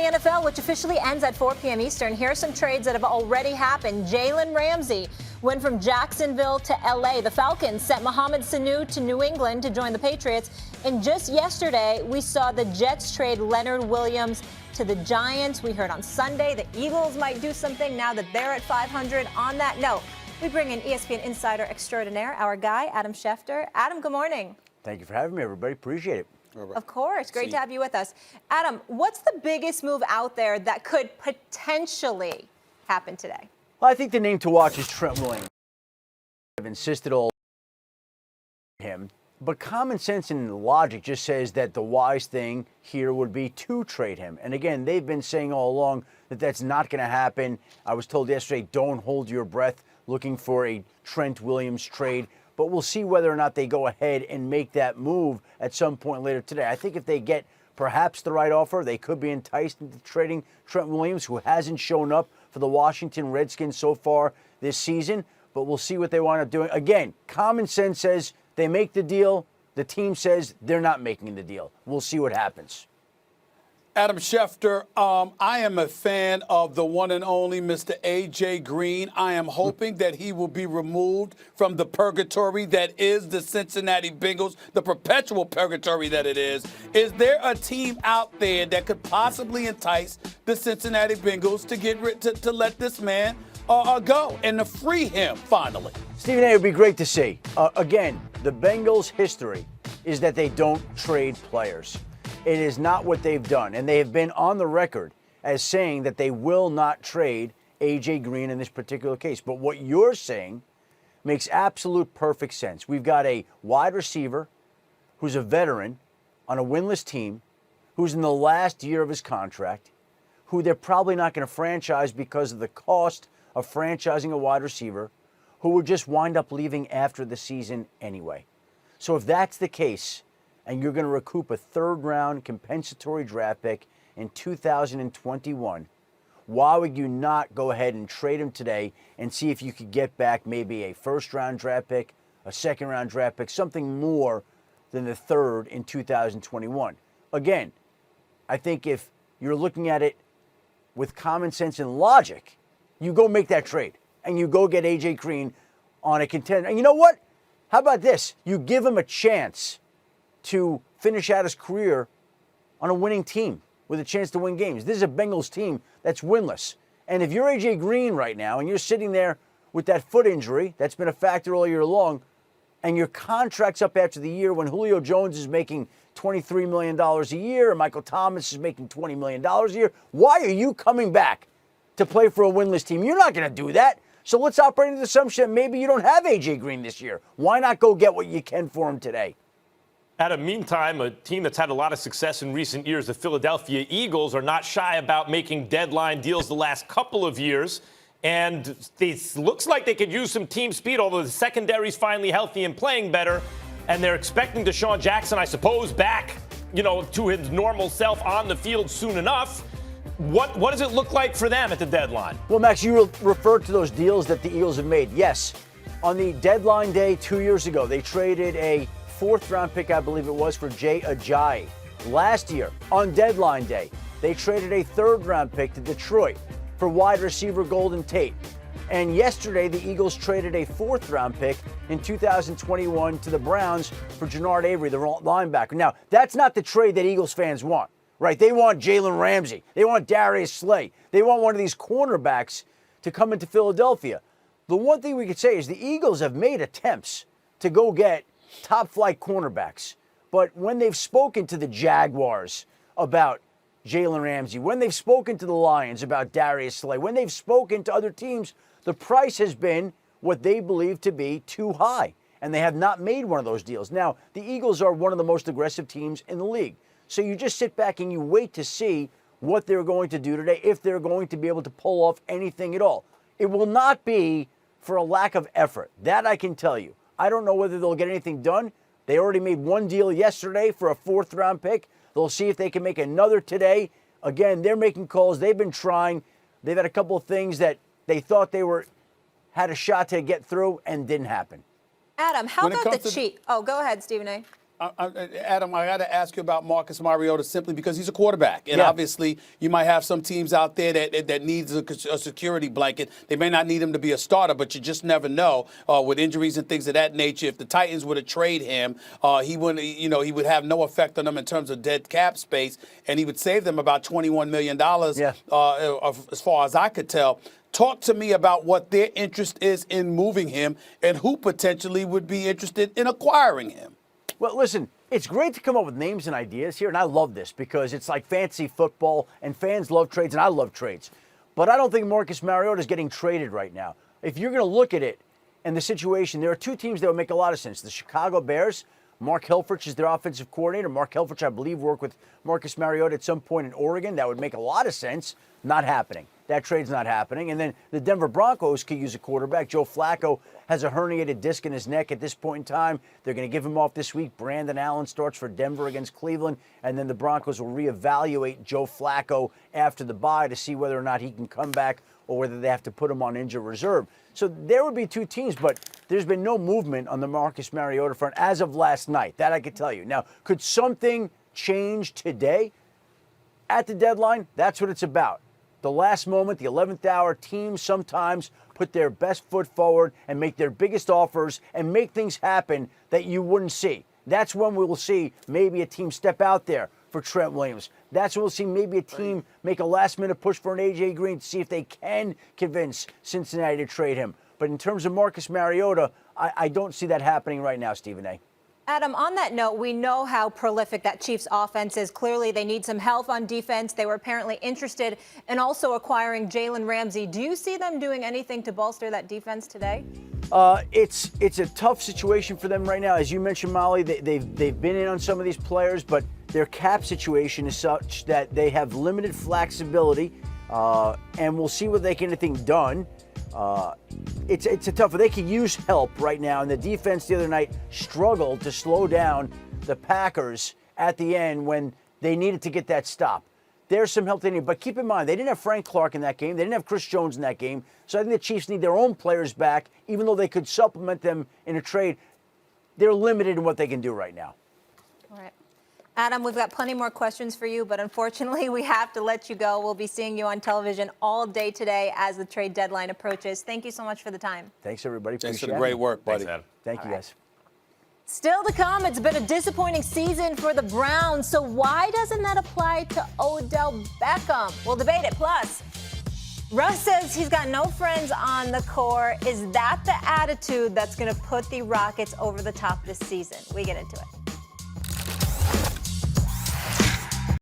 the NFL, which officially ends at 4 p.m. Eastern. Here are some trades that have already happened. Jalen Ramsey went from Jacksonville to L.A. The Falcons sent Mohamed Sanu to New England to join the Patriots. And just yesterday, we saw the Jets trade Leonard Williams to the Giants. We heard on Sunday the Eagles might do something now that they're at 500. On that note, we bring in ESPN insider extraordinaire, our guy, Adam Schefter. Adam, good morning. Thank you for having me, everybody. Appreciate it. Of course. Great to have you with us. Adam, what's the biggest move out there that could potentially happen today? Well, I think the name to watch is Trent Williams. I've insisted all him, but common sense and logic just says that the wise thing here would be to trade him. And again, they've been saying all along that that's not going to happen. I was told yesterday, don't hold your breath looking for a Trent Williams trade. But we'll see whether or not they go ahead and make that move at some point later today. I think if they get perhaps the right offer, they could be enticed into trading Trent Williams, who hasn't shown up for the Washington Redskins so far this season. But we'll see what they wind up doing. Again, common sense says they make the deal. The team says they're not making the deal. We'll see what happens. Adam Schefter, I am a fan of the one and only Mr. A.J. Green. I am hoping that he will be removed from the purgatory that is the Cincinnati Bengals, the perpetual purgatory that it is. Is there a team out there that could possibly entice the Cincinnati Bengals to to let this man go and to free him finally? Stephen A., it would be great to see. Again, the Bengals' history is that they don't trade players. It is not what they've done, and they have been on the record as saying that they will not trade A.J. Green in this particular case. But what you're saying makes absolute perfect sense. We've got a wide receiver who's a veteran on a winless team, who's in the last year of his contract, who they're probably not going to franchise because of the cost of franchising a wide receiver, who would just wind up leaving after the season anyway. So if that's the case, and you're going to recoup a third-round compensatory draft pick in 2021, why would you not go ahead and trade him today and see if you could get back maybe a first-round draft pick, a second-round draft pick, something more than the third in 2021? Again, I think if you're looking at it with common sense and logic, you go make that trade, and you go get A.J. Green on a contender. And you know what? How about this? You give him a chance to finish out his career on a winning team with a chance to win games. This is a Bengals team that's winless. And if you're A.J. Green right now and you're sitting there with that foot injury that's been a factor all year long, and your contract's up after the year when Julio Jones is making $23 million a year and Michael Thomas is making $20 million a year, why are you coming back to play for a winless team? You're not going to do that. So let's operate in the assumption that maybe you don't have A.J. Green this year. Why not go get what you can for him today? Meantime, a team that's had a lot of success in recent years, the Philadelphia Eagles, are not shy about making deadline deals the last couple of years. And it looks like they could use some team speed, although the secondary's finally healthy and playing better. And they're expecting Deshaun Jackson, I suppose, back, to his normal self on the field soon enough. What does it look like for them at the deadline? Well, Max, you referred to those deals that the Eagles have made. Yes, on the deadline day 2 years ago, they traded a fourth-round pick, I believe it was, for Jay Ajayi. Last year, on deadline day, they traded a third-round pick to Detroit for wide receiver Golden Tate. And yesterday, the Eagles traded a fourth-round pick in 2021 to the Browns for Jannard Avery, the linebacker. Now, that's not the trade that Eagles fans want, right? They want Jalen Ramsey. They want Darius Slay. They want one of these cornerbacks to come into Philadelphia. The one thing we could say is the Eagles have made attempts to go get top-flight cornerbacks. But when they've spoken to the Jaguars about Jalen Ramsey, when they've spoken to the Lions about Darius Slay, when they've spoken to other teams, the price has been what they believe to be too high. And they have not made one of those deals. Now, the Eagles are one of the most aggressive teams in the league. So you just sit back and you wait to see what they're going to do today, if they're going to be able to pull off anything at all. It will not be for a lack of effort. That I can tell you. I don't know whether they'll get anything done. They already made one deal yesterday for a fourth-round pick. They'll see if they can make another today. Again, they're making calls. They've been trying. They've had a couple of things that they thought they had a shot to get through and didn't happen. Adam, how about the Chiefs? Oh, go ahead, Stephen A. Adam, I got to ask you about Marcus Mariota simply because he's a quarterback. And obviously, you might have some teams out there that needs a security blanket. They may not need him to be a starter, but you just never know with injuries and things of that nature. If the Titans were to trade him, he wouldn't, he would have no effect on them in terms of dead cap space, and he would save them about $21 million as far as I could tell. Talk to me about what their interest is in moving him and who potentially would be interested in acquiring him. Well, listen, it's great to come up with names and ideas here, and I love this because it's like fantasy football, and fans love trades, and I love trades. But I don't think Marcus Mariota is getting traded right now. If you're going to look at it and the situation, there are two teams that would make a lot of sense. The Chicago Bears, Mark Helfrich is their offensive coordinator. Mark Helfrich, I believe, worked with Marcus Mariota at some point in Oregon. That would make a lot of sense. Not happening. That trade's not happening. And then the Denver Broncos could use a quarterback. Joe Flacco has a herniated disc in his neck at this point in time. They're going to give him off this week. Brandon Allen starts for Denver against Cleveland. And then the Broncos will reevaluate Joe Flacco after the bye to see whether or not he can come back or whether they have to put him on injured reserve. So there would be two teams, but there's been no movement on the Marcus Mariota front as of last night. That I could tell you. Now, could something change today? At the deadline, that's what it's about. The last moment, the 11th hour, teams sometimes put their best foot forward and make their biggest offers and make things happen that you wouldn't see. That's when we will see maybe a team step out there for Trent Williams. That's when we'll see maybe a team make a last-minute push for an A.J. Green to see if they can convince Cincinnati to trade him. But in terms of Marcus Mariota, I don't see that happening right now, Stephen A. Adam, on that note, we know how prolific that Chiefs offense is. Clearly, they need some help on defense. They were apparently interested in also acquiring Jalen Ramsey. Do you see them doing anything to bolster that defense today? It's a tough situation for them right now. As you mentioned, Molly, they've been in on some of these players, but their cap situation is such that they have limited flexibility, and we'll see whether they get anything done. It's a tough one. They could use help right now, and the defense the other night struggled to slow down the Packers at the end when they needed to get that stop. There's some help they need, but keep in mind, they didn't have Frank Clark in that game. They didn't have Chris Jones in that game, so I think the Chiefs need their own players back, even though they could supplement them in a trade. They're limited in what they can do right now. All right. Adam, we've got plenty more questions for you, but unfortunately, we have to let you go. We'll be seeing you on television all day today as the trade deadline approaches. Thank you so much for the time. Thanks, everybody. Thanks for Appreciate the great work, buddy. Thanks, Adam. Thank you, guys. Still to come, it's been a disappointing season for the Browns. So why doesn't that apply to Odell Beckham? We'll debate it. Plus, Russ says he's got no friends on the court. Is that the attitude that's going to put the Rockets over the top this season? We get into it.